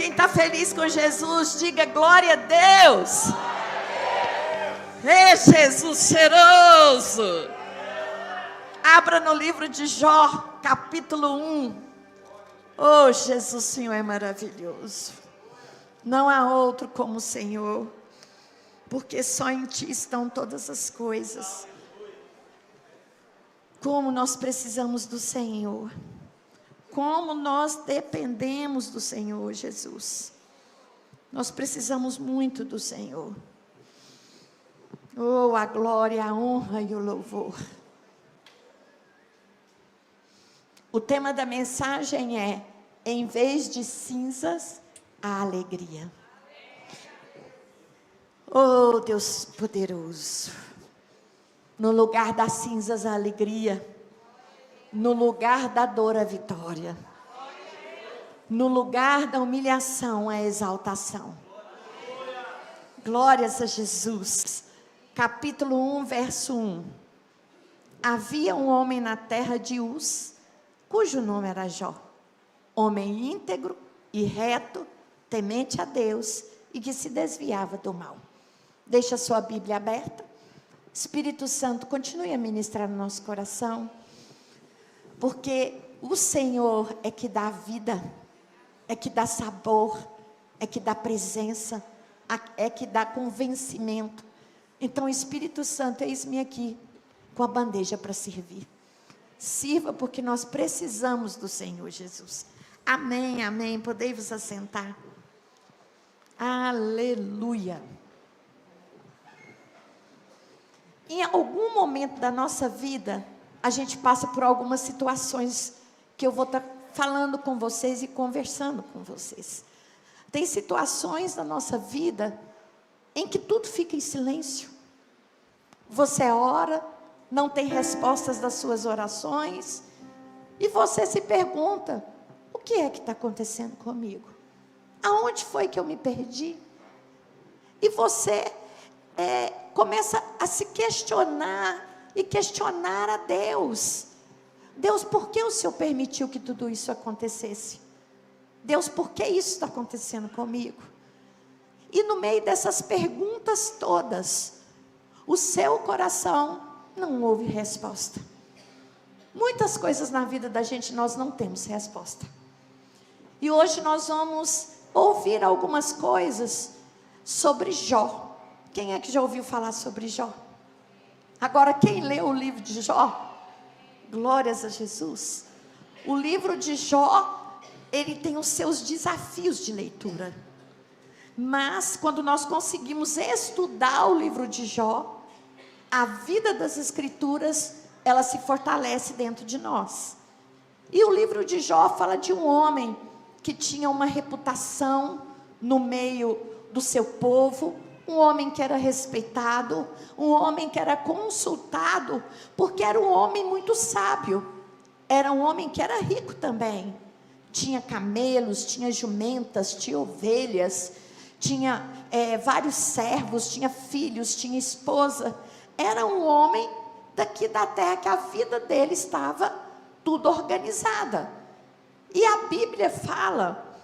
Quem está feliz com Jesus, diga glória a Deus. Ei, Jesus cheiroso. Abra no livro de Jó, capítulo 1. Oh, Jesus, o Senhor é maravilhoso. Não há outro como o Senhor, porque só em Ti estão todas as coisas. Como nós precisamos do Senhor. Como nós dependemos do Senhor, Jesus. Nós precisamos muito do Senhor. Oh, a glória, a honra e o louvor. O tema da mensagem é: em vez de cinzas, a alegria. Oh, Deus poderoso. No lugar das cinzas, a alegria. No lugar da dor, a vitória. No lugar da humilhação, a exaltação. Glórias a Jesus. Capítulo 1, verso 1. Havia um homem na terra de Uz, cujo nome era Jó. Homem íntegro e reto, temente a Deus e que se desviava do mal. Deixa a sua Bíblia aberta. Espírito Santo, continue a ministrar no nosso coração. Porque o Senhor é que dá vida, é que dá sabor, é que dá presença, é que dá convencimento. Então, Espírito Santo, eis-me aqui com a bandeja para servir. Sirva, porque nós precisamos do Senhor Jesus. Amém, amém. Podei-vos assentar. Aleluia. Em algum momento da nossa vida, a gente passa por algumas situações que eu vou estar falando com vocês e conversando com vocês. Tem situações da nossa vida em que tudo fica em silêncio. Você ora, não tem respostas das suas orações, e você se pergunta: o que é que está acontecendo comigo? Aonde foi que eu me perdi? E você começa a se questionar, e questionar a Deus. Deus, por que o Senhor permitiu que tudo isso acontecesse? Deus, por que isso está acontecendo comigo? E no meio dessas perguntas todas, o seu coração não houve resposta. Muitas coisas na vida da gente nós não temos resposta. E hoje nós vamos ouvir algumas coisas sobre Jó. Quem é que já ouviu falar sobre Jó? Agora, quem leu o livro de Jó? Glórias a Jesus. O livro de Jó, ele tem os seus desafios de leitura. Mas, quando nós conseguimos estudar o livro de Jó, a vida das Escrituras, ela se fortalece dentro de nós. E o livro de Jó fala de um homem que tinha uma reputação no meio do seu povo, um homem que era respeitado, um homem que era consultado, porque era um homem muito sábio, era um homem que era rico também, tinha camelos, tinha jumentas, tinha ovelhas, tinha vários servos, tinha filhos, tinha esposa, era um homem daqui da terra que a vida dele estava tudo organizada, e a Bíblia fala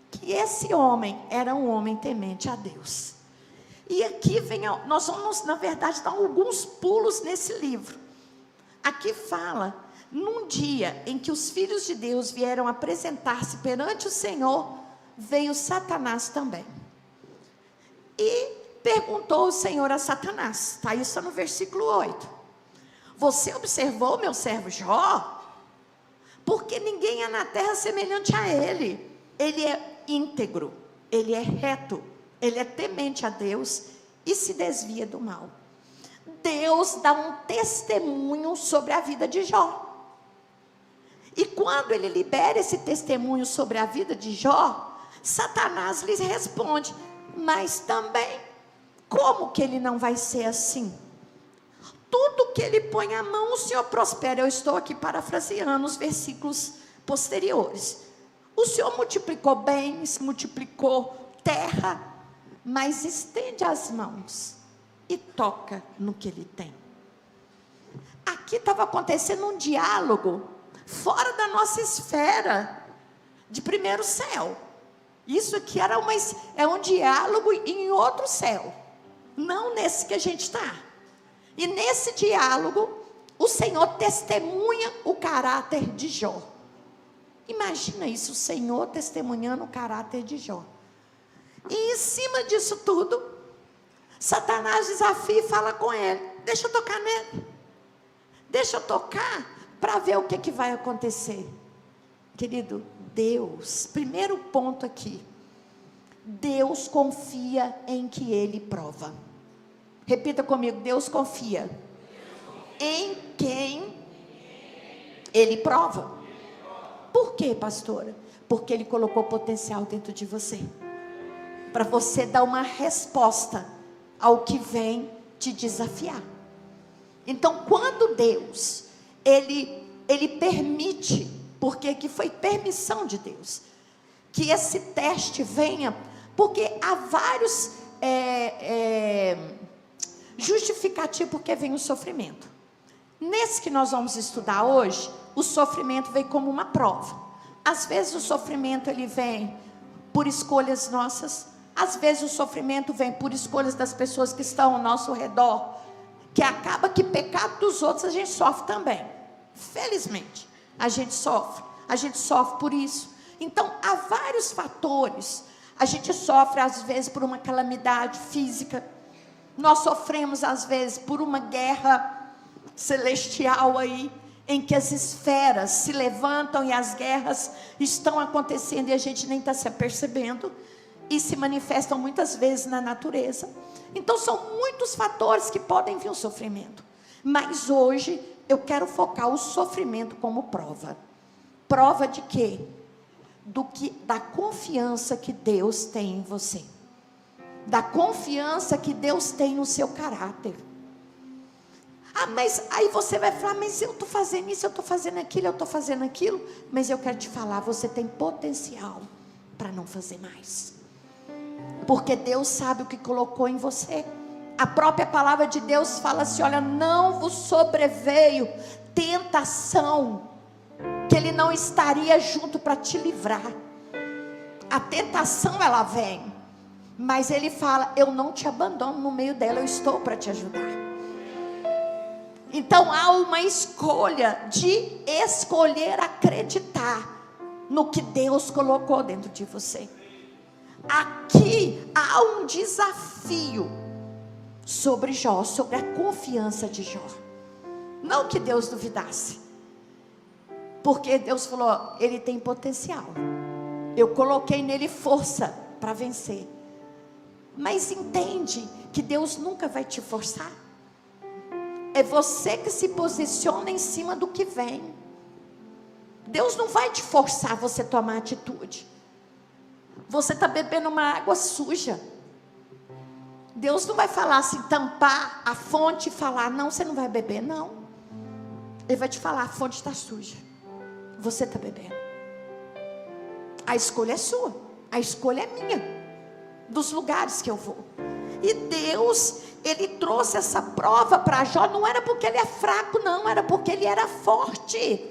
que esse homem era um homem temente a Deus. E aqui nós vamos, na verdade, dar alguns pulos nesse livro. Aqui fala, num dia em que os filhos de Deus vieram apresentar-se perante o Senhor, veio Satanás também. E perguntou o Senhor a Satanás, está isso no versículo 8. Você observou meu servo Jó? Porque ninguém é na terra semelhante a ele. Ele é íntegro, ele é reto, ele é temente a Deus e se desvia do mal. Deus dá um testemunho sobre a vida de Jó. E quando ele libera esse testemunho sobre a vida de Jó, Satanás lhes responde: mas também, como que ele não vai ser assim? Tudo que ele põe a mão, o Senhor prospera. Eu estou aqui parafraseando os versículos posteriores. O Senhor multiplicou bens, multiplicou terra, mas estende as mãos e toca no que ele tem. Aqui estava acontecendo um diálogo fora da nossa esfera de primeiro céu. Isso aqui é um diálogo em outro céu, não nesse que a gente está. E nesse diálogo, o Senhor testemunha o caráter de Jó. Imagina isso, o Senhor testemunhando o caráter de Jó. E em cima disso tudo, Satanás desafia e fala com ele: deixa eu tocar nele. Deixa eu tocar para ver o que vai acontecer. Querido, Deus, primeiro ponto aqui, Deus confia em que Ele prova. Repita comigo: Deus confia em quem Ele prova. Por quê, pastora? Porque Ele colocou potencial dentro de você, para você dar uma resposta ao que vem te desafiar. Então, quando Deus, Ele permite, porque que foi permissão de Deus, que esse teste venha, porque há vários justificativos porque vem o sofrimento. Nesse que nós vamos estudar hoje, o sofrimento vem como uma prova. Às vezes o sofrimento ele vem por escolhas nossas, às vezes o sofrimento vem por escolhas das pessoas que estão ao nosso redor, que acaba que pecado dos outros a gente sofre também. Felizmente, a gente sofre por isso. Então, há vários fatores. A gente sofre às vezes por uma calamidade física, nós sofremos às vezes por uma guerra celestial aí, em que as esferas se levantam e as guerras estão acontecendo e a gente nem está se apercebendo, e se manifestam muitas vezes na natureza. Então são muitos fatores que podem vir o sofrimento, mas hoje eu quero focar o sofrimento como prova. Prova de quê? Da confiança que Deus tem em você, da confiança que Deus tem no seu caráter. Mas aí você vai falar: mas eu estou fazendo isso, eu estou fazendo aquilo, eu estou fazendo aquilo. Mas eu quero te falar, você tem potencial para não fazer mais, porque Deus sabe o que colocou em você. A própria palavra de Deus fala assim: olha, não vos sobreveio tentação que Ele não estaria junto para te livrar. A tentação ela vem, mas Ele fala: eu não te abandono no meio dela, eu estou para te ajudar. Então há uma escolha de escolher acreditar no que Deus colocou dentro de você. Aqui há um desafio sobre Jó, sobre a confiança de Jó. Não que Deus duvidasse, porque Deus falou: ele tem potencial, eu coloquei nele força para vencer. Mas entende que Deus nunca vai te forçar. É você que se posiciona em cima do que vem. Deus não vai te forçar você a tomar atitude. Você está bebendo uma água suja. Deus não vai falar assim, tampar a fonte e falar: não, você não vai beber, não. Ele vai te falar: a fonte está suja, você está bebendo. A escolha é sua, a escolha é minha, dos lugares que eu vou. E Deus, Ele trouxe essa prova para Jó, não era porque ele é fraco, não, era porque ele era forte.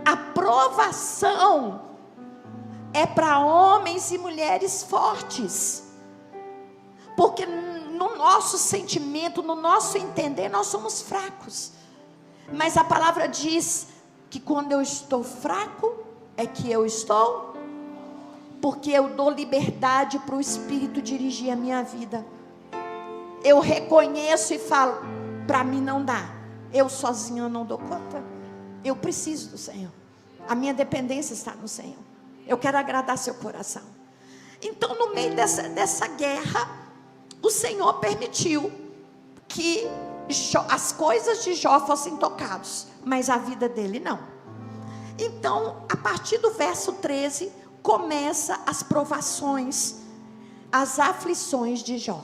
A provação é para homens e mulheres fortes, porque no nosso sentimento, no nosso entender, nós somos fracos. Mas a palavra diz que quando eu estou fraco, é que eu estou, porque eu dou liberdade para o Espírito dirigir a minha vida. Eu reconheço e falo: para mim não dá, eu sozinho não dou conta, eu preciso do Senhor, a minha dependência está no Senhor, eu quero agradar seu coração. Então, no meio dessa guerra, o Senhor permitiu que as coisas de Jó fossem tocadas, mas a vida dele não. Então, a partir do verso 13, começa as provações, as aflições de Jó.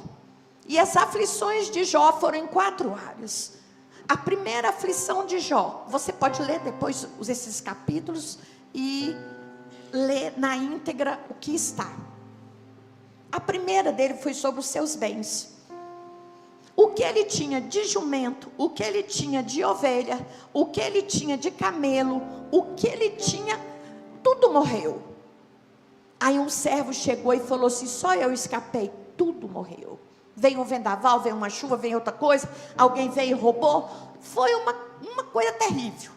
E as aflições de Jó foram em 4 áreas. A primeira aflição de Jó, você pode ler depois esses capítulos e ler na íntegra o que está. A primeira dele foi sobre os seus bens. O que ele tinha de jumento, o que ele tinha de ovelha, o que ele tinha de camelo, o que ele tinha, tudo morreu. Aí um servo chegou e falou assim: só eu escapei, tudo morreu. Veio um vendaval, veio uma chuva, veio outra coisa, alguém veio e roubou. Foi uma coisa terrível.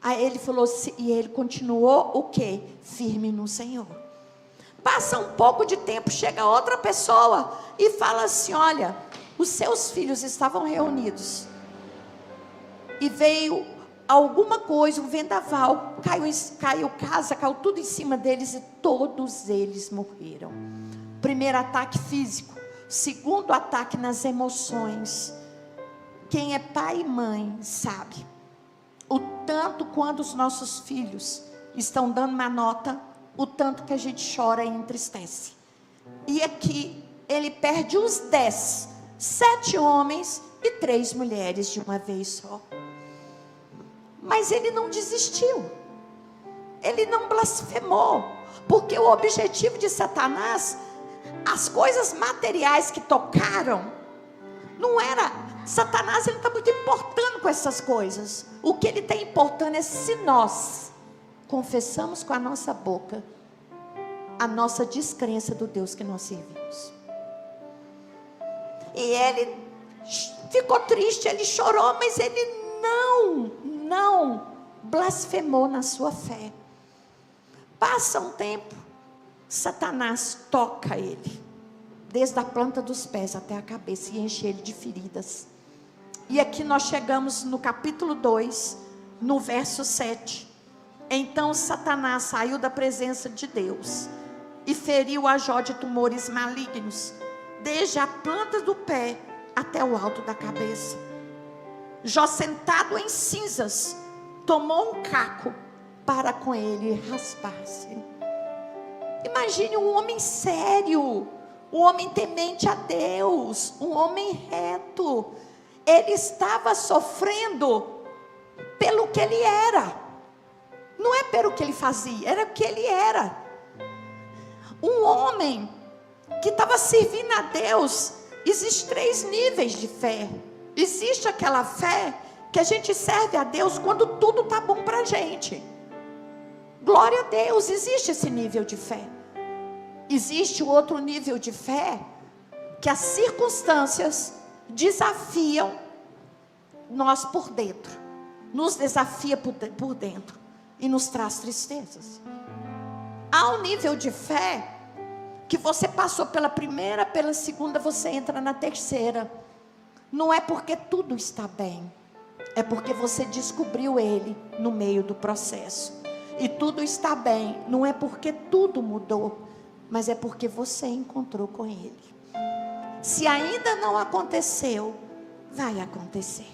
Aí ele falou assim, e ele continuou o quê? Firme no Senhor. Passa um pouco de tempo, chega outra pessoa e fala assim: olha, os seus filhos estavam reunidos e veio alguma coisa, um vendaval, caiu casa, caiu tudo em cima deles e todos eles morreram. Primeiro ataque físico, segundo ataque nas emoções. Quem é pai e mãe sabe o tanto quando os nossos filhos estão dando uma nota, o tanto que a gente chora e entristece. E aqui ele perde os 10, 7 homens e 3 mulheres de uma vez só. Mas ele não desistiu, ele não blasfemou, porque o objetivo de Satanás, as coisas materiais que tocaram, não era, Satanás ele não está muito importando com essas coisas. O que ele está importando é se nós confessamos com a nossa boca a nossa descrença do Deus que nós servimos. E ele ficou triste, ele chorou, mas ele não blasfemou na sua fé. Passa um tempo, Satanás toca ele, desde a planta dos pés até a cabeça, e enche ele de feridas. E aqui nós chegamos no capítulo 2, no verso 7. Então Satanás saiu da presença de Deus e feriu a Jó de tumores malignos, desde a planta do pé até o alto da cabeça. Jó, sentado em cinzas, tomou um caco para com ele raspar-se. Imagine um homem sério, um homem temente a Deus, um homem reto. Ele estava sofrendo pelo que ele era, não é pelo que ele fazia, era o que ele era. Um homem que estava servindo a Deus. Existem 3 níveis de fé. Existe aquela fé que a gente serve a Deus quando tudo está bom para a gente. Glória a Deus, existe esse nível de fé. Existe o outro nível de fé, que as circunstâncias desafiam nós por dentro, nos desafia por dentro e nos traz tristezas. Há um nível de fé que você passou pela primeira, pela segunda, você entra na terceira. Não é porque tudo está bem, é porque você descobriu ele no meio do processo. E tudo está bem, não é porque tudo mudou, mas é porque você encontrou com ele. Se ainda não aconteceu, vai acontecer.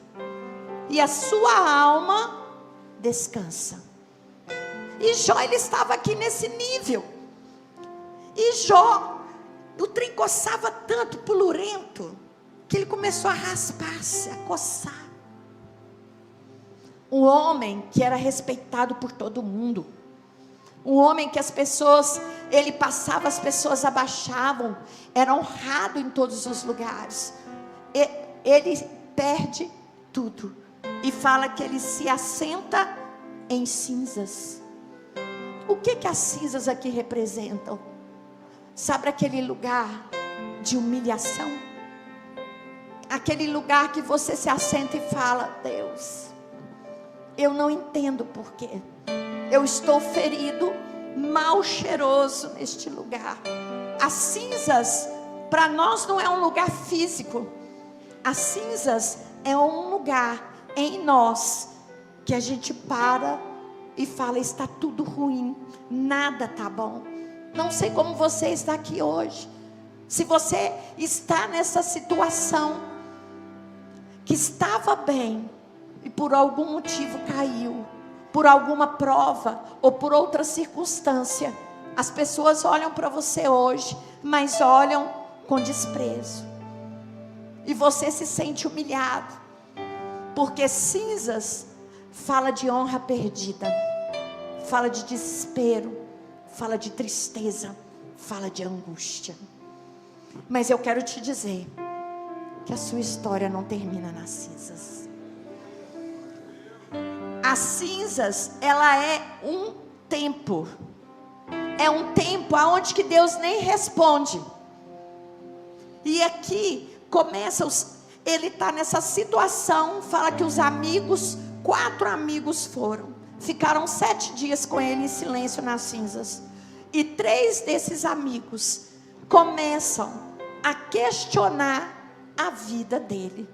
E a sua alma descansa. E Jó, ele estava aqui nesse nível. E Jó, o trem coçava tanto, pulurento, que ele começou a raspar-se, a coçar. Um homem que era respeitado por todo mundo. Um homem que as pessoas, ele passava, as pessoas abaixavam. Era honrado em todos os lugares. Ele perde tudo. E fala que ele se assenta em cinzas. O que as cinzas aqui representam? Sabe aquele lugar de humilhação? Aquele lugar que você se assenta e fala: Deus, eu não entendo porquê. Eu estou ferido, mal cheiroso neste lugar. As cinzas, para nós não é um lugar físico. As cinzas é um lugar em nós que a gente para e fala: está tudo ruim, nada está bom. Não sei como você está aqui hoje. Se você está nessa situação, que estava bem e por algum motivo caiu, por alguma prova ou por outra circunstância, as pessoas olham para você hoje, mas olham com desprezo. E você se sente humilhado, porque cinzas fala de honra perdida, fala de desespero, fala de tristeza, fala de angústia. Mas eu quero te dizer que a sua história não termina nas cinzas. As cinzas, ela é um tempo. é um tempo aonde que Deus nem responde. E aqui começa, ele está nessa situação, fala que os amigos, 4 amigos ficaram 7 dias com ele em silêncio nas cinzas. E 3 desses amigos começam a questionar a vida dele.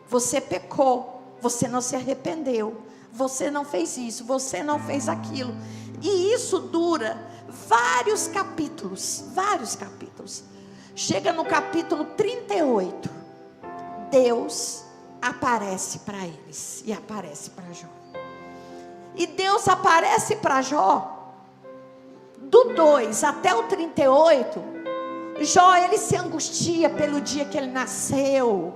Você pecou, você não se arrependeu, você não fez isso, você não fez aquilo. E isso dura vários capítulos. Chega no capítulo 38, Deus aparece para eles e aparece para Jó. E Deus aparece para Jó, do 2 até o 38, Jó, ele se angustia pelo dia que ele nasceu.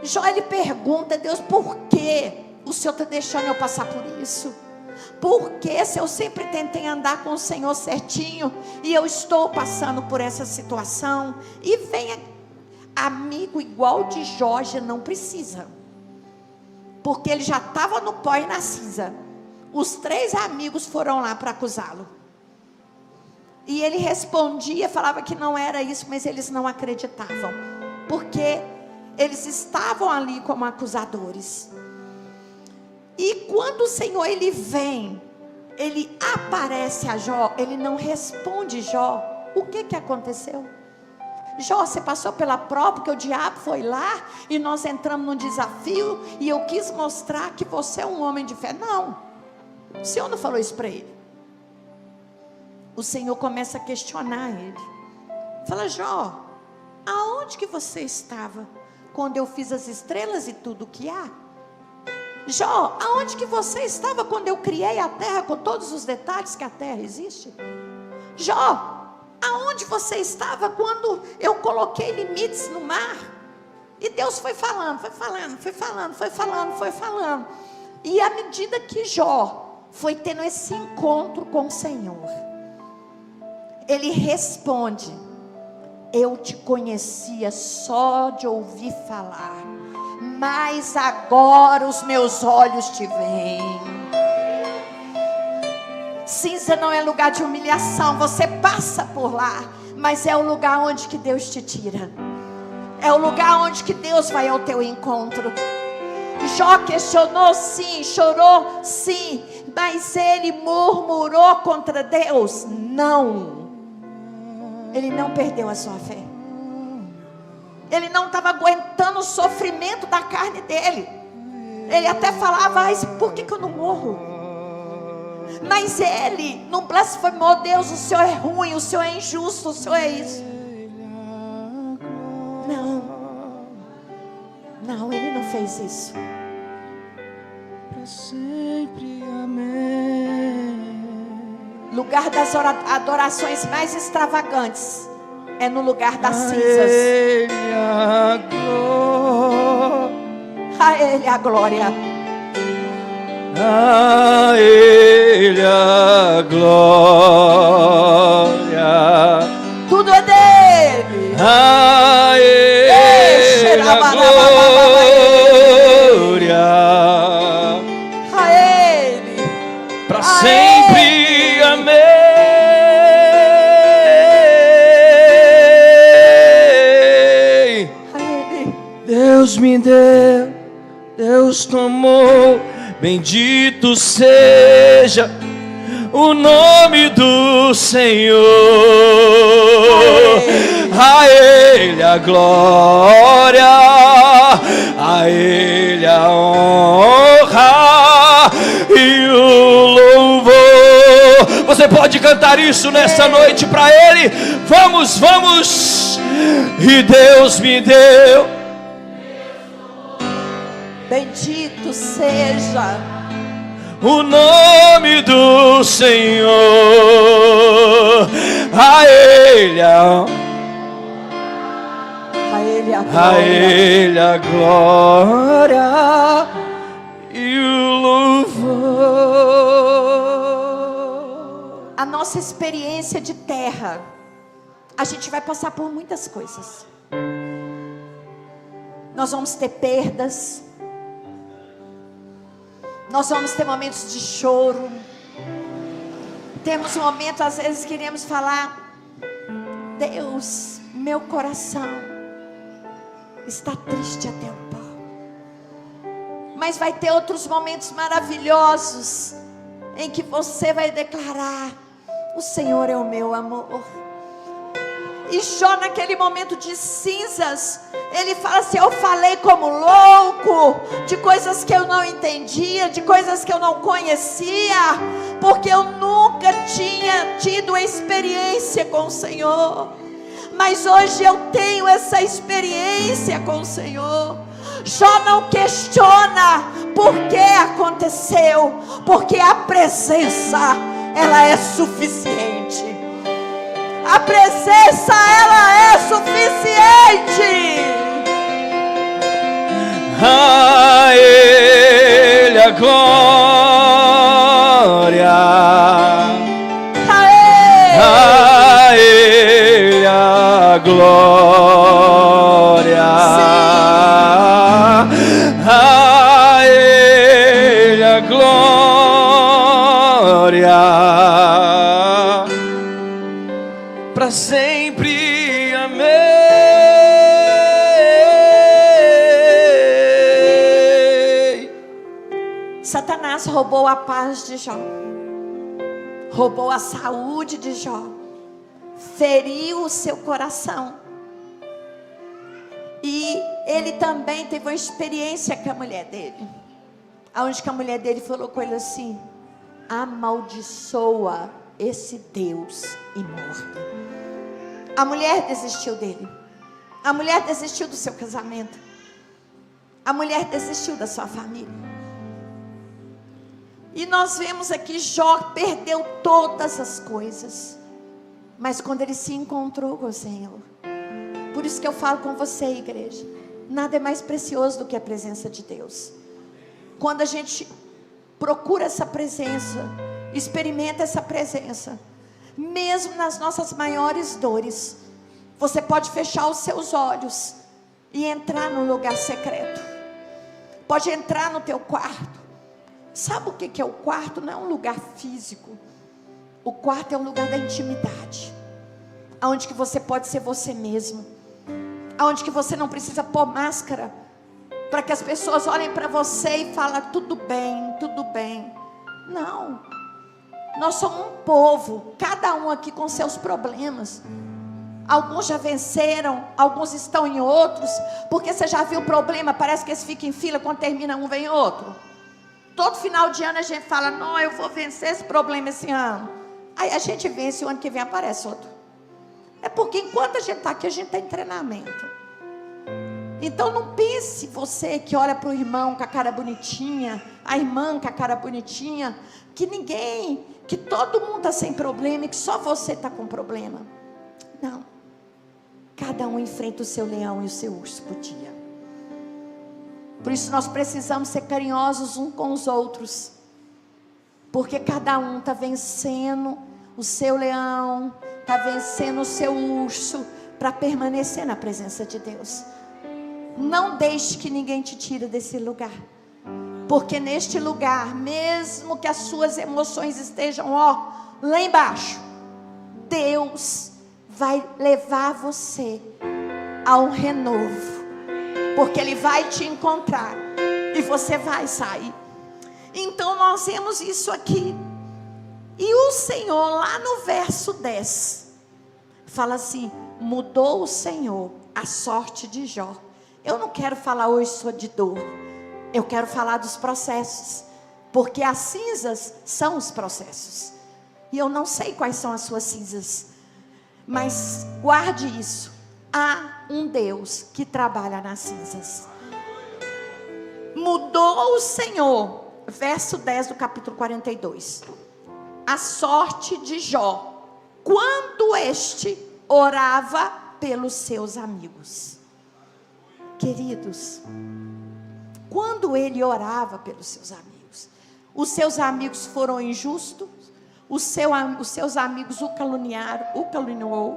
Jó, ele pergunta a Deus, por que o Senhor está deixando eu passar por isso? Por que, se eu sempre tentei andar com o Senhor certinho, e eu estou passando por essa situação? E vem amigo igual de Jó, já não precisa, porque ele já estava no pó e na cinza. Os 3 amigos foram lá para acusá-lo, e ele respondia, falava que não era isso, mas eles não acreditavam, porque eles estavam ali como acusadores. E quando o Senhor ele vem, ele aparece a Jó, ele não responde Jó. O que aconteceu? Jó, você passou pela prova, porque o diabo foi lá e nós entramos num desafio e eu quis mostrar que você é um homem de fé. Não, o Senhor não falou isso para ele. O Senhor começa a questionar ele. Fala, Jó, aonde que você estava quando eu fiz as estrelas e tudo que há? Jó, aonde que você estava quando eu criei a terra com todos os detalhes que a terra existe? Jó, aonde você estava quando eu coloquei limites no mar? E Deus foi falando. E à medida que Jó foi tendo esse encontro com o Senhor, ele responde, eu te conhecia só de ouvir falar, mas agora os meus olhos te veem. Cinza não é lugar de humilhação, você passa por lá, mas é o lugar onde que Deus te tira, é o lugar onde que Deus vai ao teu encontro. Jó questionou sim, chorou sim, mas ele murmurou contra Deus? Não. Ele não perdeu a sua fé. Ele não estava aguentando o sofrimento da carne dele. Ele até falava, por que eu não morro? Mas ele não blasfemou Deus, o Senhor é ruim, o Senhor é injusto, o Senhor é isso. Não, ele não fez isso. Pra sempre, amém. Lugar das adorações mais extravagantes é no lugar das cinzas. A Ele a glória. A Ele a glória. Tudo é dele. A Ele a glória. A Ele. Para sempre. Deus me deu, Deus tomou, bendito seja o nome do Senhor. A Ele a glória, a Ele a honra e o louvor. Você pode cantar isso nessa noite para Ele? Vamos, vamos! E Deus me deu. Bendito seja o nome do Senhor. A Ele a glória, a Ele a glória e o louvor. A nossa experiência de terra, a gente vai passar por muitas coisas. Nós vamos ter perdas. Nós vamos ter momentos de choro. Temos um momento, às vezes queremos falar: Deus, meu coração está triste até o pó. Mas vai ter outros momentos maravilhosos em que você vai declarar: o Senhor é o meu amor. E Jó, naquele momento de cinzas, ele fala assim: eu falei como louco, de coisas que eu não entendia, de coisas que eu não conhecia, porque eu nunca tinha tido experiência com o Senhor. Mas hoje eu tenho essa experiência com o Senhor. Jó não questiona por que aconteceu, porque a presença, ela é suficiente. A presença, ela é suficiente. A Ele a glória, a Ele a glória, a Ele a glória, para sempre. Amém. Satanás roubou a paz de Jó, roubou a saúde de Jó, feriu o seu coração. E ele também teve uma experiência com a mulher dele, onde que a mulher dele falou com ele assim: amaldiçoa esse Deus imorto. A mulher desistiu dele, a mulher desistiu do seu casamento, a mulher desistiu da sua família. E nós vemos aqui, Jó perdeu todas as coisas, mas quando ele se encontrou com o Senhor. Por isso que eu falo com você, igreja, nada é mais precioso do que a presença de Deus. Quando a gente procura essa presença, experimenta essa presença, mesmo nas nossas maiores dores, você pode fechar os seus olhos e entrar no lugar secreto. Pode entrar no teu quarto. Sabe o que é o quarto? Não é um lugar físico. O quarto é um lugar da intimidade, onde que você pode ser você mesmo, onde que você não precisa pôr máscara, para que as pessoas olhem para você e falem: tudo bem, tudo bem. Não, nós somos um povo, cada um aqui com seus problemas. Alguns já venceram, alguns estão em outros, porque você já viu o problema, parece que eles ficam em fila, quando termina um vem outro. Todo final de ano a gente fala: não, eu vou vencer esse problema esse ano. Aí a gente vence, o ano que vem aparece outro. É porque enquanto a gente está aqui, a gente está em treinamento. Então não pense você que olha para o irmão com a cara bonitinha, a irmã com a cara bonitinha, que ninguém, que todo mundo está sem problema e que só você está com problema. Não. Cada um enfrenta o seu leão e o seu urso por dia. Por isso nós precisamos ser carinhosos uns com os outros, porque cada um está vencendo o seu leão, está vencendo o seu urso, para permanecer na presença de Deus. Não deixe que ninguém te tire desse lugar, porque neste lugar, mesmo que as suas emoções estejam lá embaixo, Deus vai levar você a um renovo, porque Ele vai te encontrar e você vai sair. Então nós vemos isso aqui. E o Senhor, lá no verso 10, fala assim: mudou o Senhor a sorte de Jó. Eu não quero falar hoje só de dor, eu quero falar dos processos, porque as cinzas são os processos. E eu não sei quais são as suas cinzas, mas guarde isso: há um Deus que trabalha nas cinzas. Mudou o Senhor, verso 10 do capítulo 42, a sorte de Jó, quando este orava pelos seus amigos. Queridos, quando ele orava pelos seus amigos, os seus amigos foram injustos, os seus amigos o caluniou,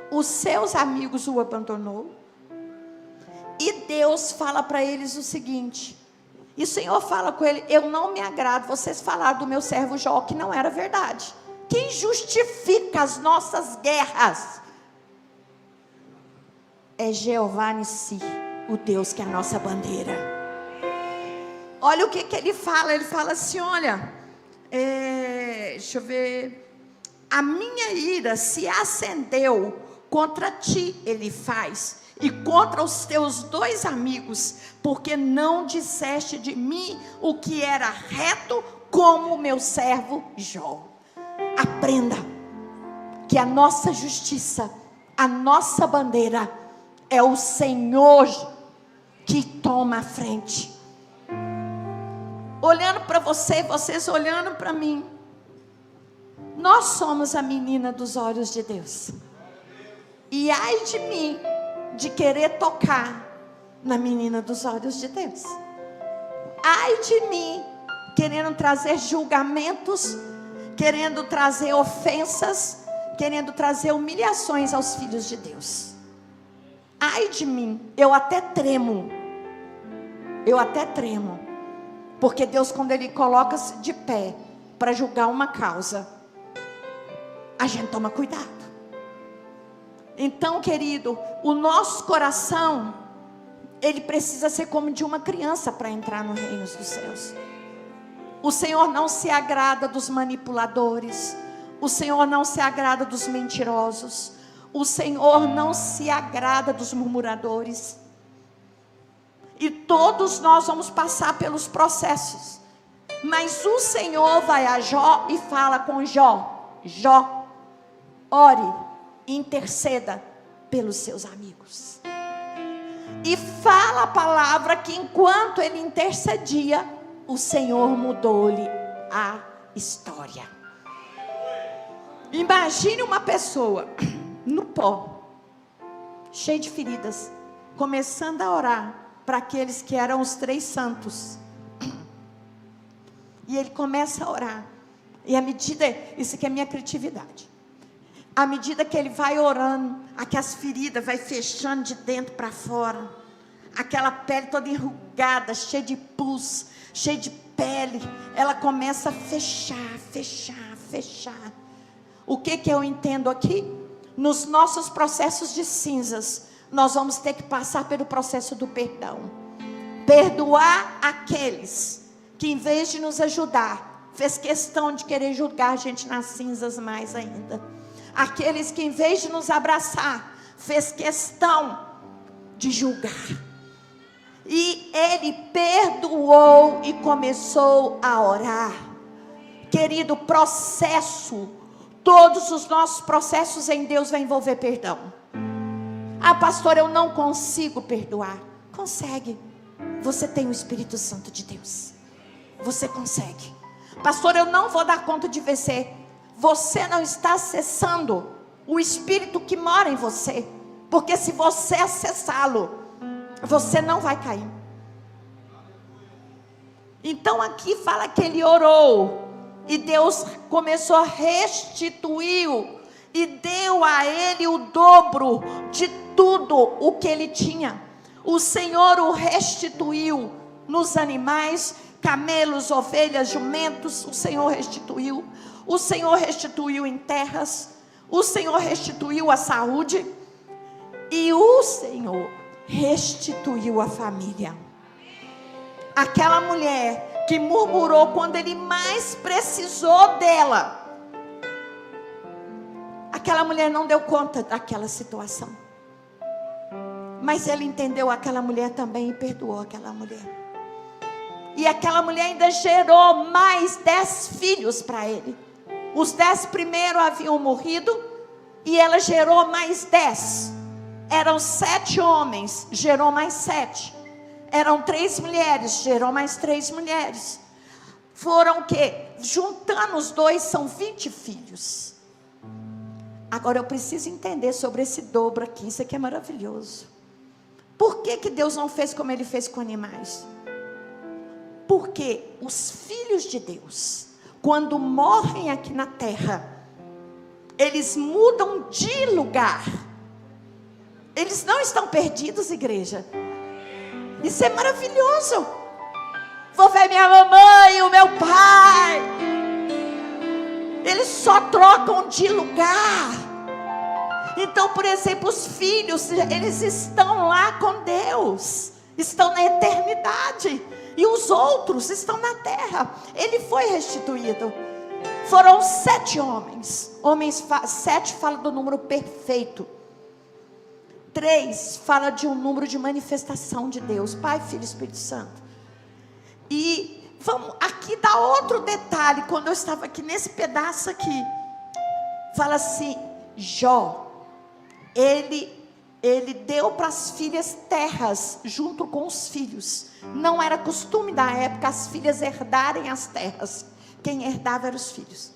os seus amigos o abandonou, e Deus fala para eles o seguinte, e o Senhor fala com ele: eu não me agrado, vocês falaram do meu servo Jó que não era verdade, quem justifica as nossas guerras é Jeová Nissi, o Deus que é a nossa bandeira. Olha o que ele fala. Ele fala assim, olha, deixa eu ver, a minha ira se acendeu contra ti, ele faz, e contra os teus 2 amigos, porque não disseste de mim o que era reto, como o meu servo Jó. Aprenda que a nossa justiça, a nossa bandeira, é o Senhor que toma a frente. Olhando para você, vocês olhando para mim, nós somos a menina dos olhos de Deus. E ai de mim, de querer tocar na menina dos olhos de Deus. Ai de mim, querendo trazer julgamentos, querendo trazer ofensas, querendo trazer humilhações aos filhos de Deus. Ai de mim, eu até tremo, porque Deus, quando Ele coloca-se de pé para julgar uma causa, a gente toma cuidado. Então, querido, o nosso coração, ele precisa ser como de uma criança para entrar no reino dos céus. O Senhor não se agrada dos manipuladores, o Senhor não se agrada dos mentirosos, o Senhor não se agrada dos murmuradores. E todos nós vamos passar pelos processos, mas o Senhor vai a Jó e fala com Jó: Jó, ore, interceda pelos seus amigos. E fala a palavra que enquanto ele intercedia, o Senhor mudou-lhe a história. Imagine uma pessoa no pó, cheio de feridas, começando a orar para aqueles que eram os 3 santos. E ele começa a orar. E à medida, isso aqui é minha criatividade, à medida que ele vai orando, aquelas feridas vai fechando de dentro para fora, aquela pele toda enrugada, cheia de pus, cheia de pele, ela começa a fechar. O que eu entendo aqui? Nos nossos processos de cinzas, nós vamos ter que passar pelo processo do perdão. Perdoar aqueles que, em vez de nos ajudar, fez questão de querer julgar a gente nas cinzas mais ainda. Aqueles que, em vez de nos abraçar, fez questão de julgar. E ele perdoou e começou a orar. Querido, processo, todos os nossos processos em Deus vai envolver perdão. Ah, pastor, eu não consigo perdoar. Consegue. Você tem o Espírito Santo de Deus. Você consegue. Pastor, eu não vou dar conta de vencer. Você não está acessando o Espírito que mora em você. Porque se você acessá-lo, você não vai cair. Então aqui fala que ele orou. E Deus começou a restituir e deu a ele o dobro de tudo o que ele tinha. O Senhor o restituiu nos animais, camelos, ovelhas, jumentos. O Senhor restituiu. O Senhor restituiu em terras. O Senhor restituiu a saúde. E o Senhor restituiu a família. Aquela mulher que murmurou quando ele mais precisou dela, aquela mulher não deu conta daquela situação, mas ele entendeu aquela mulher também e perdoou aquela mulher. E aquela mulher ainda gerou mais 10 filhos para ele. Os 10 primeiros haviam morrido e ela gerou mais 10. Eram 7 homens, gerou mais 7. Eram 3 mulheres, gerou mais 3 mulheres. Foram o quê? Juntando os 2, são 20 filhos. Agora eu preciso entender sobre esse dobro aqui. Isso aqui é maravilhoso. Por que Deus não fez como Ele fez com animais? Porque os filhos de Deus, quando morrem aqui na terra, eles mudam de lugar. Eles não estão perdidos, igreja. Isso é maravilhoso. Vou ver minha mamãe e o meu pai. Eles só trocam de lugar. Então, por exemplo, os filhos, eles estão lá com Deus, estão na eternidade, e os outros estão na terra. Ele foi restituído. Foram 7 homens. 7 fala do número perfeito. 3 fala de um número de manifestação de Deus, Pai, Filho e Espírito Santo. E vamos aqui dar outro detalhe. Quando eu estava aqui nesse pedaço aqui, fala assim: Jó, ele deu para as filhas terras junto com os filhos. Não era costume da época as filhas herdarem as terras. Quem herdava eram os filhos.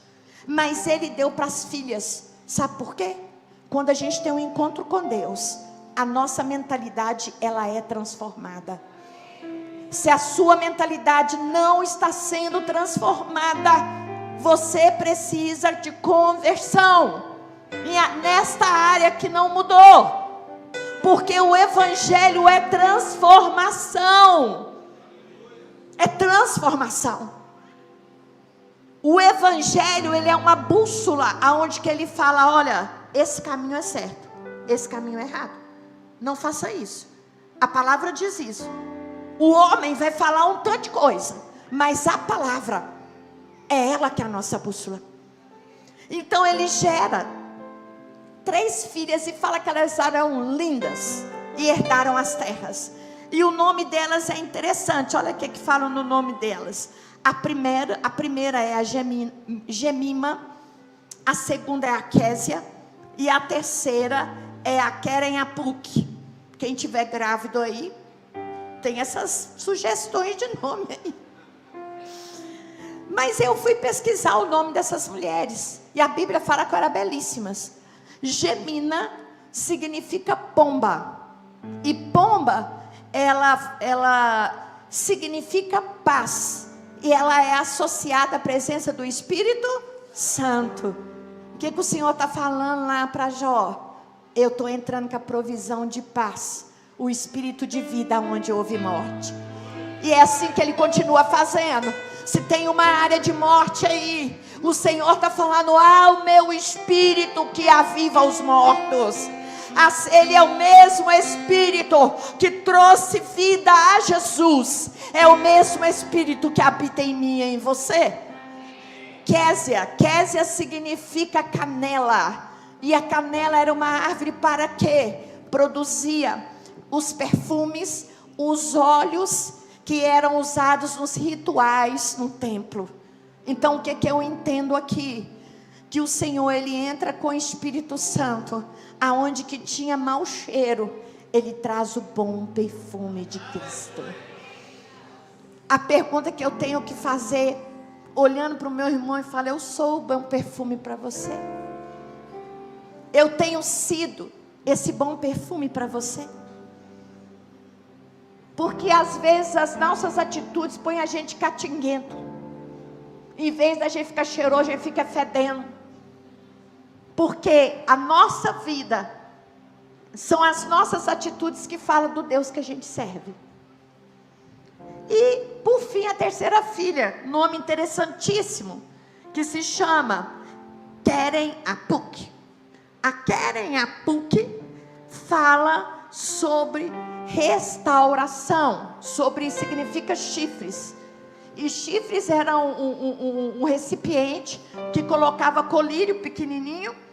Mas ele deu para as filhas. Sabe por quê? Quando a gente tem um encontro com Deus, a nossa mentalidade, ela é transformada. Se a sua mentalidade não está sendo transformada, você precisa de conversão. E nesta área que não mudou. Porque o evangelho é transformação. É transformação. O evangelho, ele é uma bússola, aonde que ele fala: olha, esse caminho é certo, esse caminho é errado. Não faça isso. A palavra diz isso. O homem vai falar um tanto de coisa, mas a palavra é ela que é a nossa bússola. Então ele gera 3 filhas e fala que elas eram lindas e herdaram as terras. E o nome delas é interessante. Olha o que falam no nome delas. A primeira é a Gemima, a segunda é a Késia, e a terceira é a Queren-Apuc. Quem tiver grávido aí, tem essas sugestões de nome aí. Mas eu fui pesquisar o nome dessas mulheres, e a Bíblia fala que eram belíssimas. Gemina significa pomba, e pomba, ela significa paz, e ela é associada à presença do Espírito Santo. O que o Senhor está falando lá para Jó? Eu estou entrando com a provisão de paz, o espírito de vida onde houve morte. E é assim que Ele continua fazendo. Se tem uma área de morte aí, o Senhor está falando: o meu espírito que aviva os mortos. Ele é o mesmo Espírito que trouxe vida a Jesus. É o mesmo Espírito que habita em mim e em você. Késia significa canela. E a canela era uma árvore para quê? Produzia os perfumes, os óleos que eram usados nos rituais no templo. Então o que eu entendo aqui? Que o Senhor, Ele entra com o Espírito Santo, aonde que tinha mau cheiro, Ele traz o bom perfume de Cristo. A pergunta que eu tenho que fazer, olhando para o meu irmão e falar: eu sou o bom perfume para você? Eu tenho sido esse bom perfume para você? Porque às vezes as nossas atitudes põem a gente catinguento. Em vez da gente ficar cheiroso, a gente fica fedendo. Porque a nossa vida são as nossas atitudes que falam do Deus que a gente serve. E por fim, a terceira filha, nome interessantíssimo, que se chama Queren-Apuc. A Queren-Apuc fala sobre restauração, significa chifres. E chifres eram um recipiente que colocava colírio pequenininho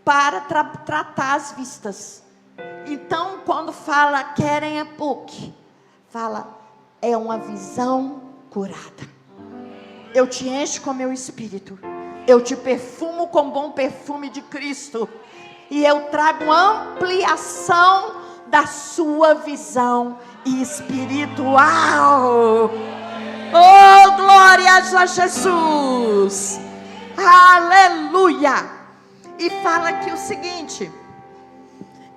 para tratar as vistas. Então, quando fala Queren-Apuc, fala: é uma visão curada. Eu te encho com meu espírito, eu te perfumo com bom perfume de Cristo, e eu trago ampliação da sua visão espiritual. Oh, glórias a Jesus. Aleluia. E fala aqui o seguinte: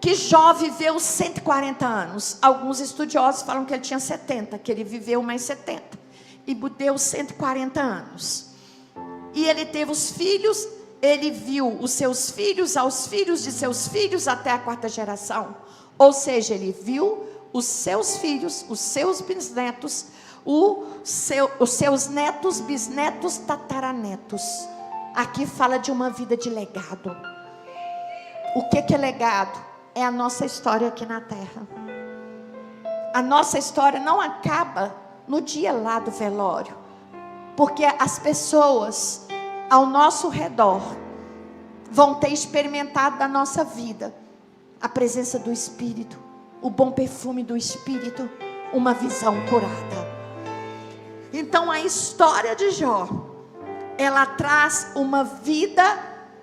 que Jó viveu 140 anos. Alguns estudiosos falam que ele tinha 70, que ele viveu mais 70. E deu 140 anos. E ele teve os filhos, ele viu os seus filhos, aos filhos de seus filhos, até a 4ª geração. Ou seja, ele viu os seus filhos, os seus bisnetos, os seus netos, bisnetos, tataranetos. aqui fala de uma vida de legado. O que é legado? É a nossa história aqui na terra. A nossa história não acaba no dia lá do velório, porque as pessoas ao nosso redor vão ter experimentado da nossa vida a presença do Espírito, o bom perfume do Espírito, uma visão curada. Então a história de Jó, ela traz uma vida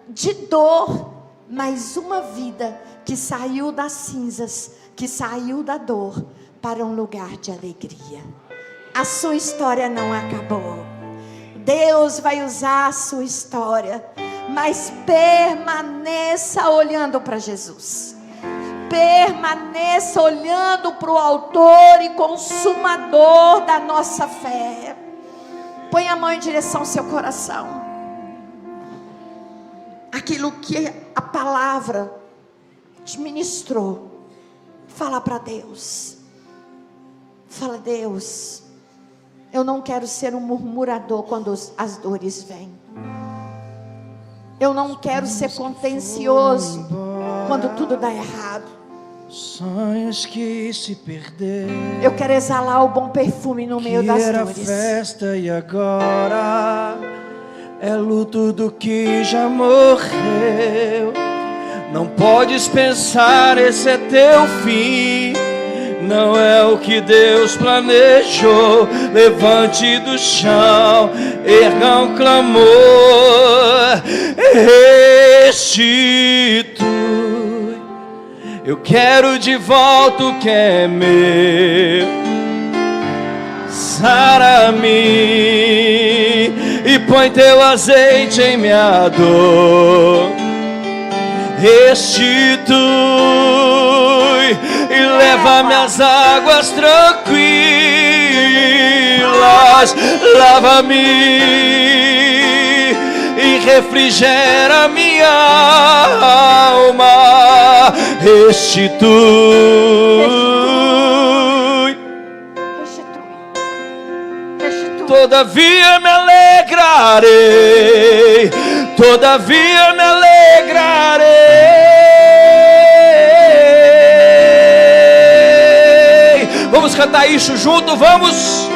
de dor, mas uma vida que saiu das cinzas, que saiu da dor para um lugar de alegria. A sua história não acabou. Deus vai usar a sua história, mas permaneça olhando para Jesus. Permaneça olhando para o autor e consumador da nossa fé. Põe a mão em direção ao seu coração. Aquilo que a palavra te ministrou, fala para Deus. Fala: Deus, eu não quero ser um murmurador quando as dores vêm. Eu não quero ser contencioso quando tudo dá errado. Sonhos que se perderam. Eu quero exalar o bom perfume no meio das Era dores. festa e agora é luto do que já morreu. Não podes pensar, esse é teu fim. Não é o que Deus planejou. Levante do chão, erga um clamor, restitui. Eu quero de volta o que é meu. Sara-me e põe teu azeite em minha dor. Restitui e leva-me às águas tranquilas. Lava-me e refrigera minha alma. Restitui. Todavia me alegrarei, todavia me alegrarei. Vamos cantar isso junto, vamos.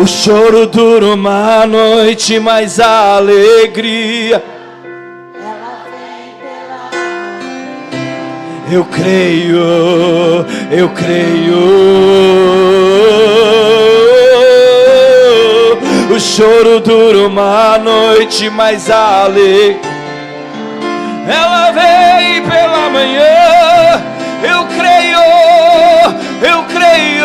O choro dura uma noite, mas a alegria Ela vem pela... Eu creio, eu creio. O choro dura uma noite, mas a alegria ela vem pela manhã. Eu creio, eu creio.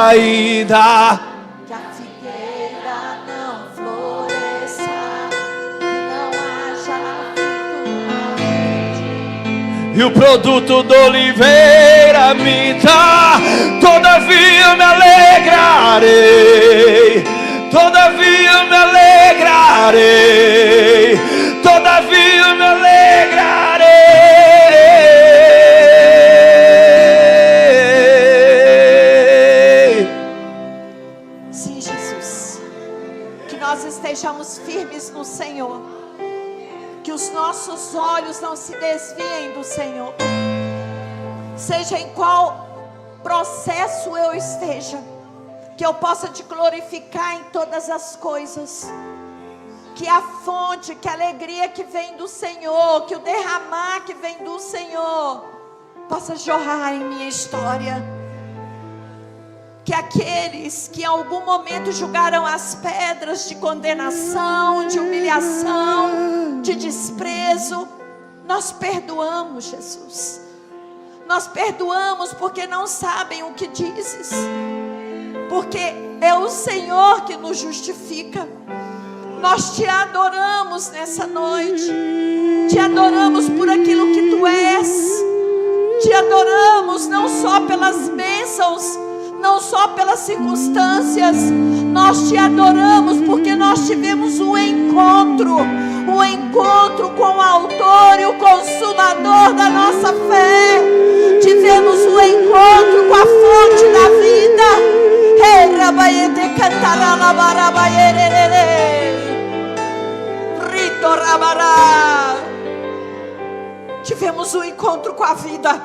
Ainda Que a figueira não floresça, que não haja fruto. e o produto da oliveira minta. Todavia me alegrarei, todavia me alegrarei, todavia me alegrarei. Sim, Jesus, que nós estejamos firmes no Senhor, que os nossos olhos não se desviem do Senhor, seja em qual processo eu esteja, que eu possa te glorificar em todas as coisas, que a fonte, que a alegria que vem do Senhor, que o derramar que vem do Senhor, possa jorrar em minha história. Que aqueles que em algum momento julgaram as pedras de condenação, de humilhação, de desprezo, nós perdoamos, Jesus. Nós perdoamos porque não sabem o que dizes, porque é o Senhor que nos justifica. Nós te adoramos nessa noite, te adoramos por aquilo que tu és, te adoramos não só pelas bênçãos, não só pelas circunstâncias, nós te adoramos porque nós tivemos um encontro com o autor e o consumador da nossa fé, tivemos um encontro com a fonte da vida. cantará la barabaierere. Rito rabará. Tivemos um encontro com a vida.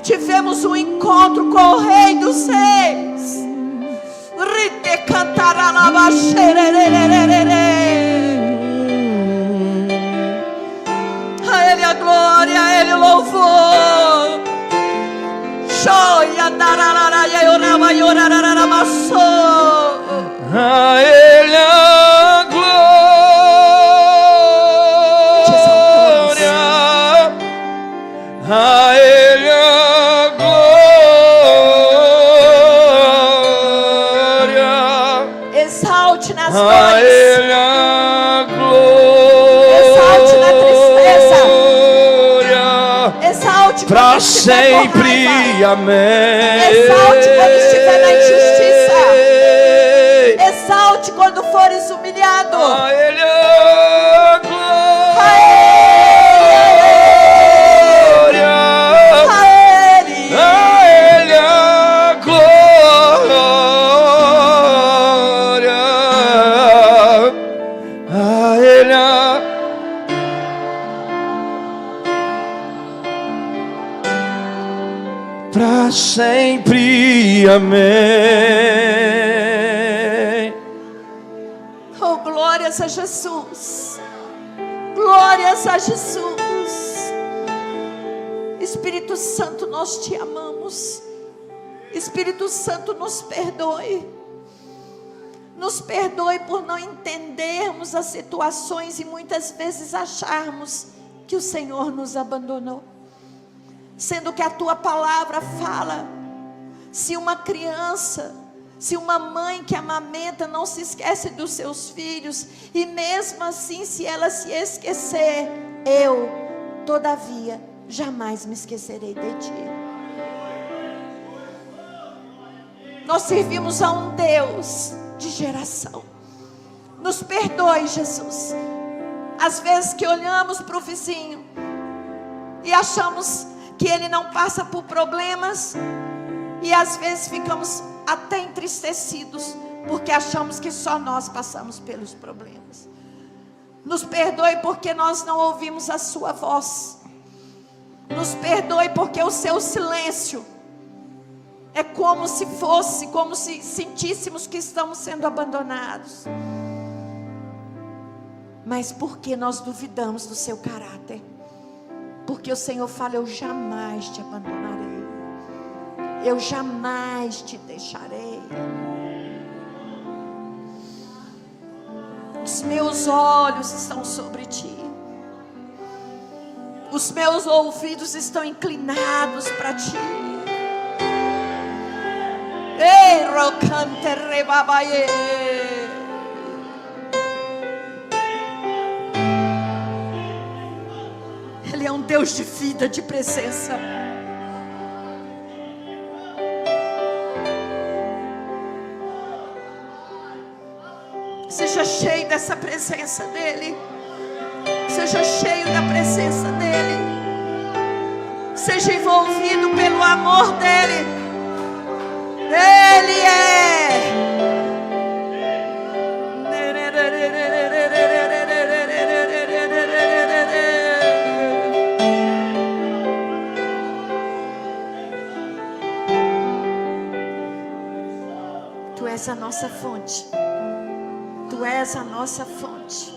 Tivemos um encontro com o Rei dos Reis. Rite cantará la baixerere. A Ele a glória, a Ele o louvor. Joia dararara e orava e orarara maçô. A Ele a glória, a Ele a glória. Exalte nas A dores. Ele a glória. Exalte na tristeza. Exalte quando Pra estiver com sempre, raiva. amém. Exalte quando estiver na injustiça. Exalte quando fores humilhado. A Ele a glória. A Ele. A Ele a glória. A Ele a... Pra sempre, amém. Oh, glórias a Jesus. Glórias a Jesus. Espírito Santo, nós te amamos. Espírito Santo, nos perdoe. Nos perdoe por não entendermos as situações e muitas vezes acharmos que o Senhor nos abandonou. Sendo que a tua palavra fala, se uma criança, se uma mãe que amamenta não se esquece dos seus filhos, e mesmo assim se ela se esquecer, eu, todavia, jamais me esquecerei de ti. Nós servimos a um Deus de geração. Nos perdoe, Jesus. Às vezes que olhamos para o vizinho e achamos que ele não passa por problemas, e às vezes ficamos até entristecidos, porque achamos que só nós passamos pelos problemas. Nos perdoe porque nós não ouvimos a sua voz. Nos perdoe porque o seu silêncio é como se sentíssemos que estamos sendo abandonados. Mas porque nós duvidamos do seu caráter. Porque o Senhor fala, eu jamais te abandonarei. Eu jamais te deixarei. Os meus olhos estão sobre ti. Os meus ouvidos estão inclinados para ti. Ei, rocante rebabaie. Ele é um Deus de vida, de presença. Seja cheio dessa presença dEle. Seja cheio da presença dEle. Seja envolvido pelo amor dEle. Ele é. Tu és a nossa fonte. Tu és a nossa fonte.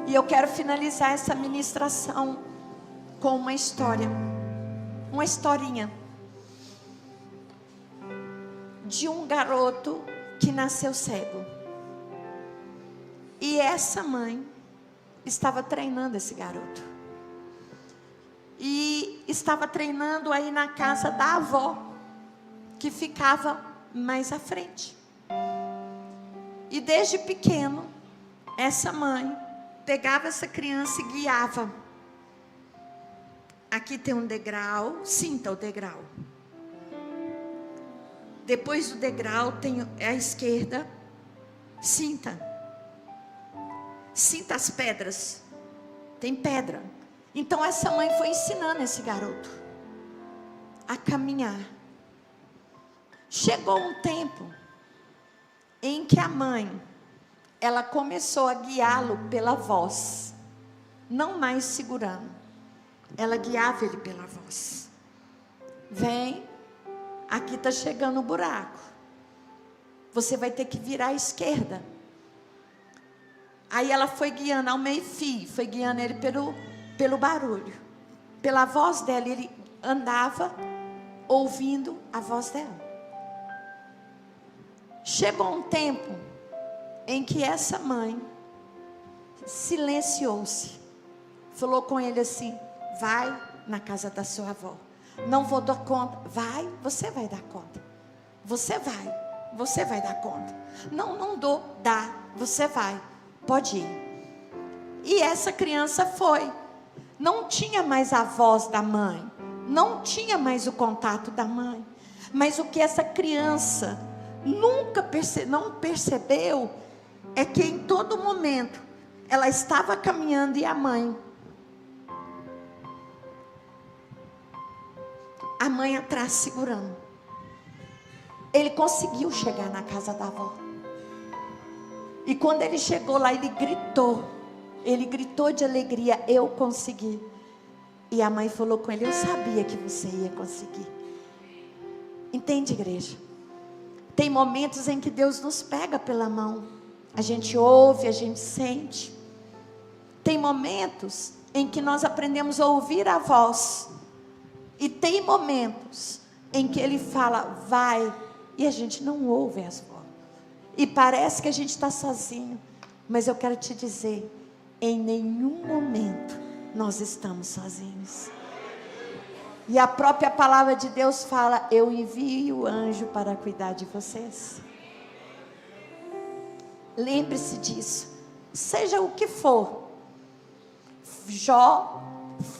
E eu quero finalizar essa ministração com uma história. Uma historinha. De um garoto que nasceu cego. E essa mãe estava treinando esse garoto. E estava treinando aí na casa da avó, que ficava mais à frente. E desde pequeno, essa mãe pegava essa criança e guiava. Aqui tem um degrau, sinta o degrau. Depois do degrau tem à esquerda, sinta. Sinta as pedras. Tem pedra. Então essa mãe foi ensinando esse garoto a caminhar. Chegou um tempo em que a mãe, ela começou a guiá-lo pela voz, não mais segurando. Ela guiava ele pela voz. Vem, aqui está chegando o buraco. Você vai ter que virar à esquerda. Aí ela foi guiando ao meio-fio, foi guiando ele pelo barulho. Pela voz dela, ele andava ouvindo a voz dela. Chegou um tempo em que essa mãe silenciou-se. Falou com ele assim: vai na casa da sua avó. Não vou dar conta. Vai, você vai dar conta. Você vai dar conta. Não dou, dá, você vai. Pode ir. E essa criança foi. Não tinha mais a voz da mãe. Não tinha mais o contato da mãe. Mas o que essa criança nunca não percebeu é que em todo momento ela estava caminhando e a mãe atrás segurando. Ele conseguiu chegar na casa da avó. E quando ele chegou lá, ele gritou de alegria: eu consegui. E a mãe falou com ele: eu sabia que você ia conseguir. Entende, igreja? Tem momentos em que Deus nos pega pela mão. A gente ouve, a gente sente. Tem momentos em que nós aprendemos a ouvir a voz. E tem momentos em que Ele fala: vai, e a gente não ouve as vozes. E parece que a gente está sozinho. Mas eu quero te dizer, em nenhum momento nós estamos sozinhos. E a própria palavra de Deus fala: eu envio o anjo para cuidar de vocês. Lembre-se disso. Seja o que for, Jó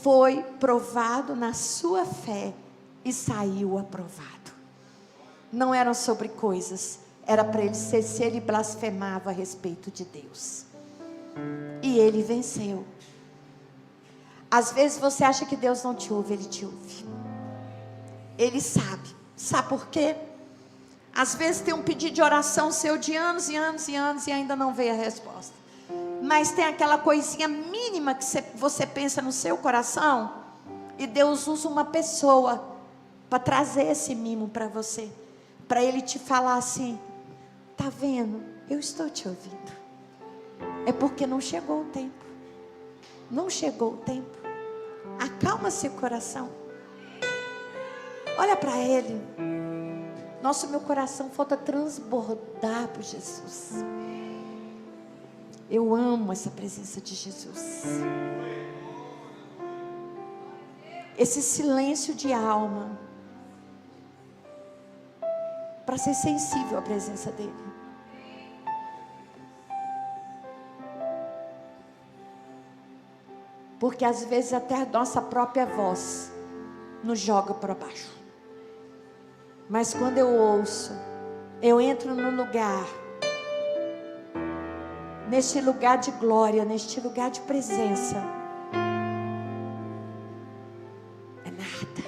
foi provado na sua fé e saiu aprovado. Não eram sobre coisas, era para ele ser se ele blasfemava a respeito de Deus. E ele venceu. Às vezes você acha que Deus não te ouve, Ele te ouve. Ele sabe. Sabe por quê? Às vezes tem um pedido de oração seu de anos e anos e anos e ainda não veio a resposta. Mas tem aquela coisinha mínima que você pensa no seu coração e Deus usa uma pessoa para trazer esse mimo para você. Para Ele te falar assim: tá vendo? Eu estou te ouvindo. É porque não chegou o tempo. Não chegou o tempo. Acalma seu coração. Olha para Ele. Nossa, meu coração falta transbordar por Jesus. Eu amo essa presença de Jesus. Esse silêncio de alma. Para ser sensível à presença dEle. Porque às vezes até a nossa própria voz nos joga para baixo. Mas quando eu ouço, eu entro no lugar, neste lugar de glória, neste lugar de presença. É nada.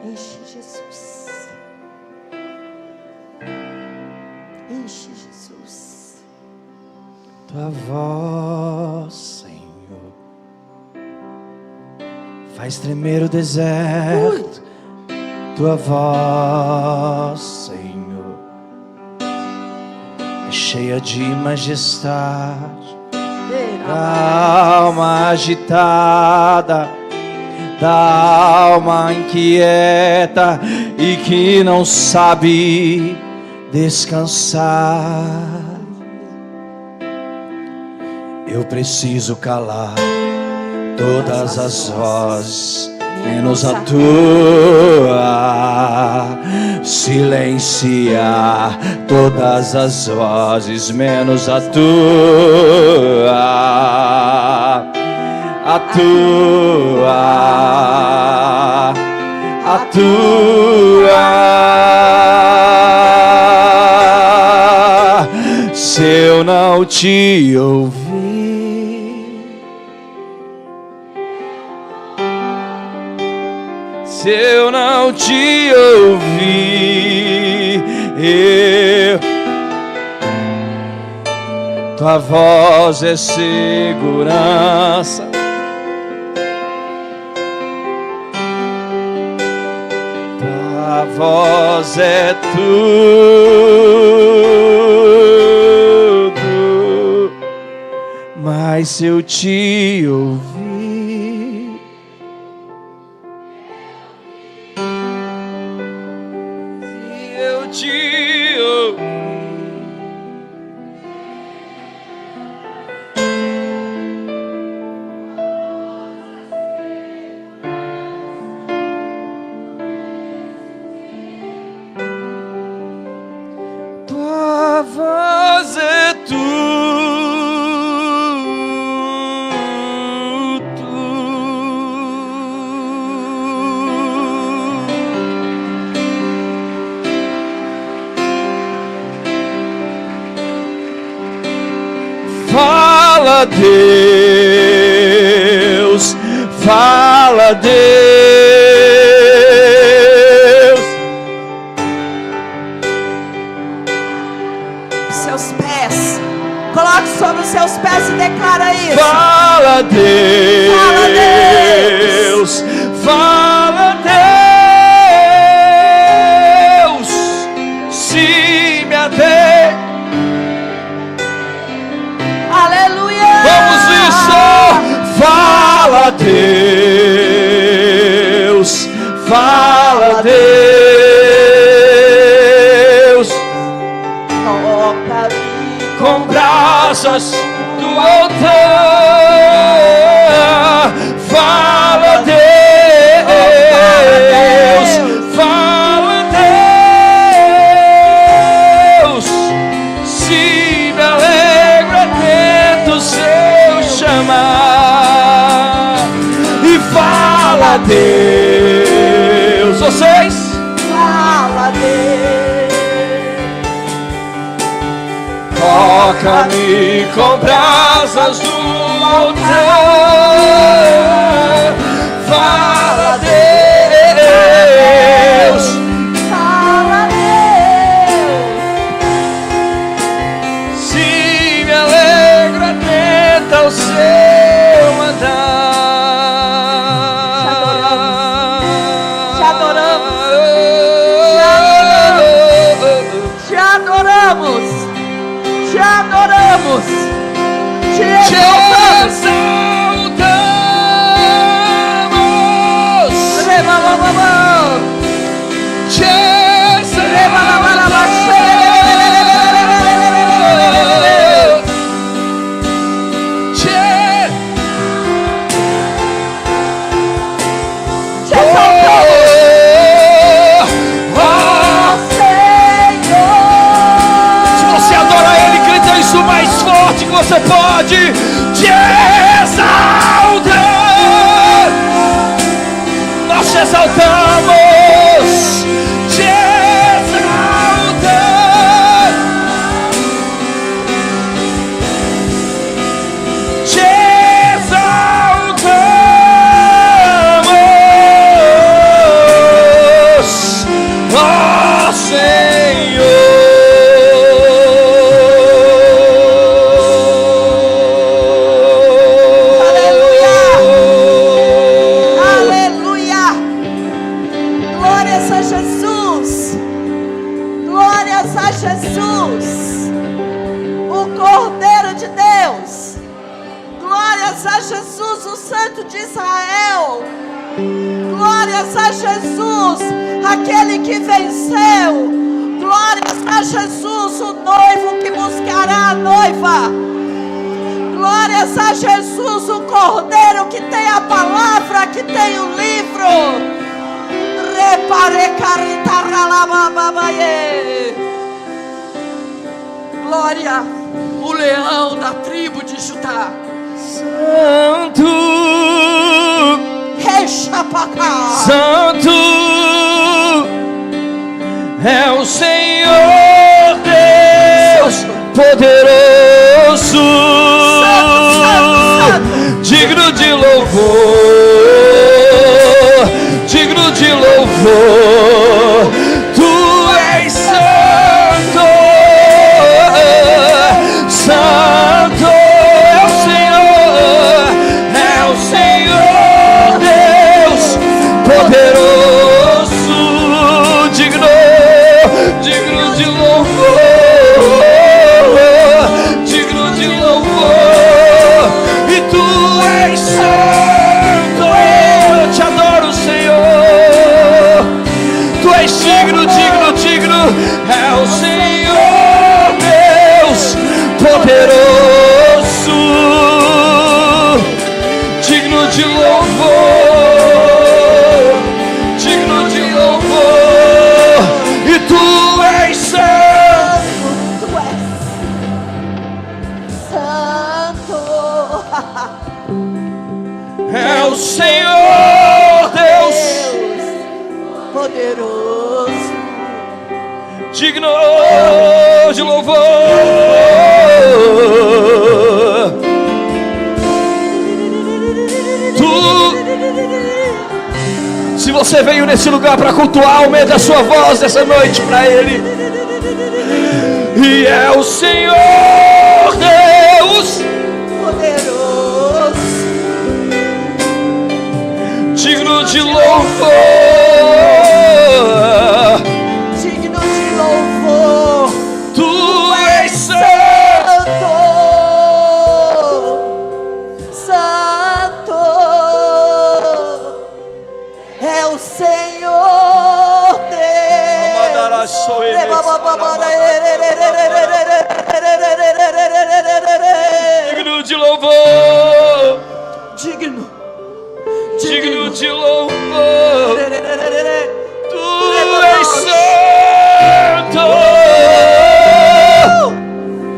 Enche Jesus. Enche Jesus. Tua voz, Senhor, faz tremer o deserto. Tua voz, Senhor, é cheia de majestade. Da alma agitada, da alma inquieta e que não sabe descansar. Eu preciso calar todas as vozes, menos a tua. Silenciar todas as vozes, menos a tua. A tua. A tua. Se eu não não te ouvir, se eu não te ouvir, tua voz é segurança, tua voz é tudo, mas se eu te ouvir, se eu te ouvir, tua voz é fala, Deus, fala, Deus. Seus pés, coloque sobre os seus pés e declara isso. Fala, Deus, fala, Deus, fala, Deus, se me atende. Aleluia! Vamos isso! Fala, Deus, fala, Deus, toca-me com brasas do altar. Fala, Deus, fala, Deus, se me alegra atento se eu chamar. E fala, Deus, vocês, fala, Deus, toca-me com brasas do altar. Fala, Deus, fala, Deus, se me alegra atenta ao seu andar. Te adoramos, te adoramos, te adoramos, te exaltamos. Você pode te exaltar. Nós te exaltamos, te exaltar, te exaltamos, ó Senhor. Jesus, o Cordeiro de Deus. Glórias a Jesus, o Santo de Israel. Glórias a Jesus, aquele que venceu. Glórias a Jesus, o noivo que buscará a noiva. Glórias a Jesus, o Cordeiro que tem a palavra, que tem o livro. Glória, o leão da tribo de Judá. Santo, Santo é o Senhor Deus poderoso. Todo-Poderoso, digno de louvor, digno de louvor. Tu és santo, santo é o Senhor Deus poderoso, digno de louvor, digno de louvor. E tu és santo, eu te adoro, Senhor. Tu és digno, digno, digno, é o Senhor Deus poderoso, digno de louvor, digno de louvor. E tu és santo, Tu és santo. é o Senhor Deus Poderoso. digno de louvor. Se você veio nesse lugar para cultuar, aumente a sua voz essa noite para Ele. E é o Senhor Deus Poderoso. digno de louvor, Digno de louvor. tu és santo, Santo é o Senhor Deus. digno de louvor, Digno. digno de louvor. Tu és santo,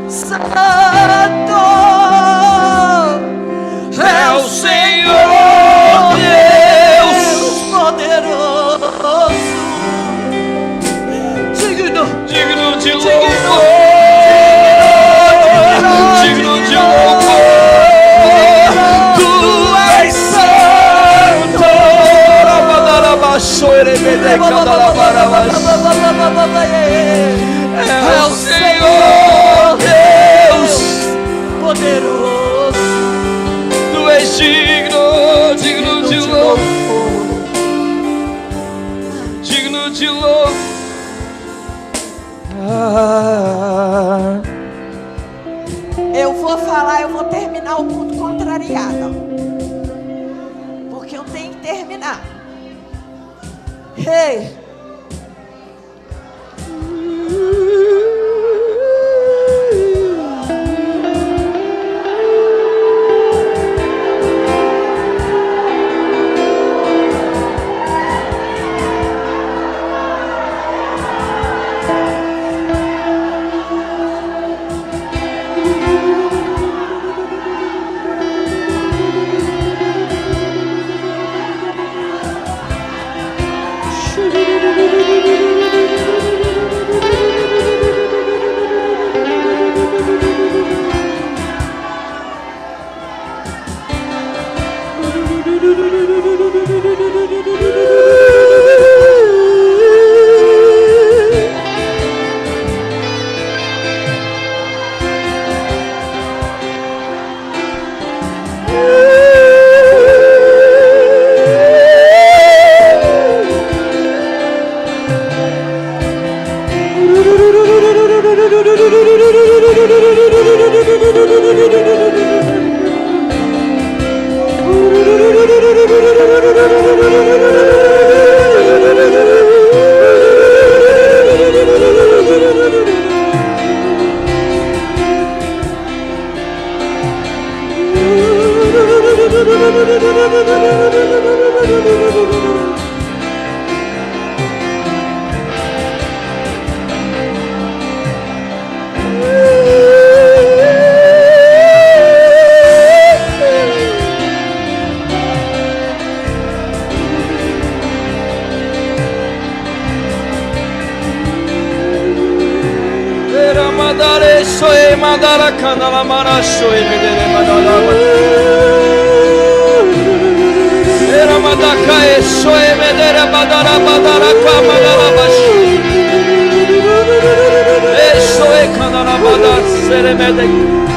Santo é o Senhor Deus poderoso. Digno. digno de Digno. louvor, digno de louvor. Tu és santo, é o Senhor Deus poderoso. tu és digno, digno de louvor, digno de louvor. Eu vou falar, eu vou terminar o culto contrariado, porque eu tenho que terminar. Ei, mandara canala maraço e medere mandala. Era mandaka e soe medere mandara mandara camara baixo. E soe canala mandara sere medere.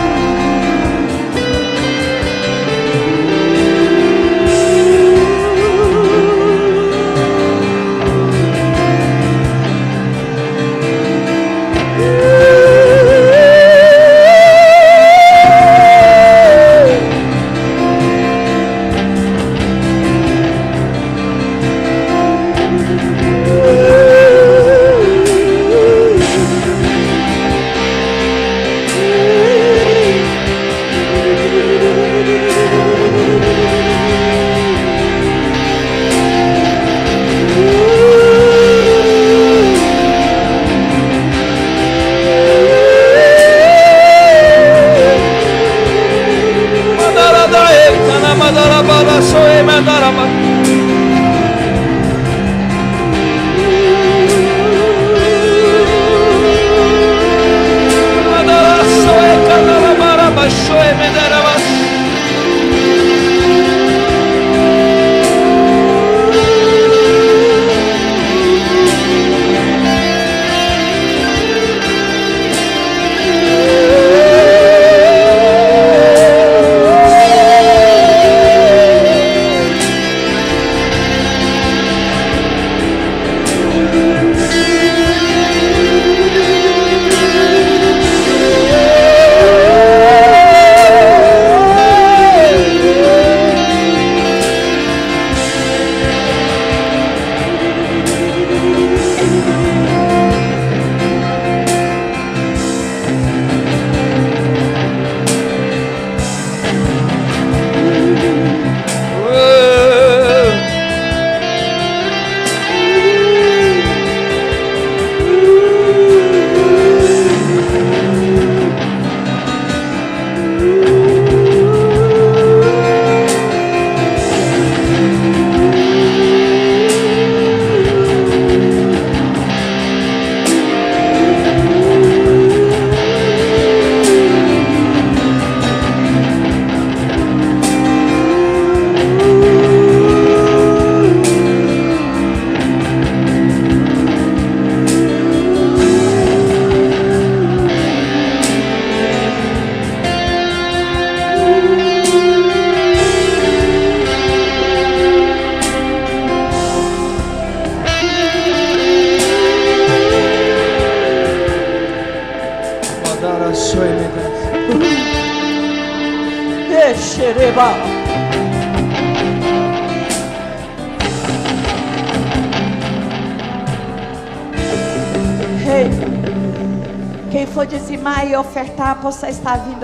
Quem for dizimar e ofertar, possa estar vindo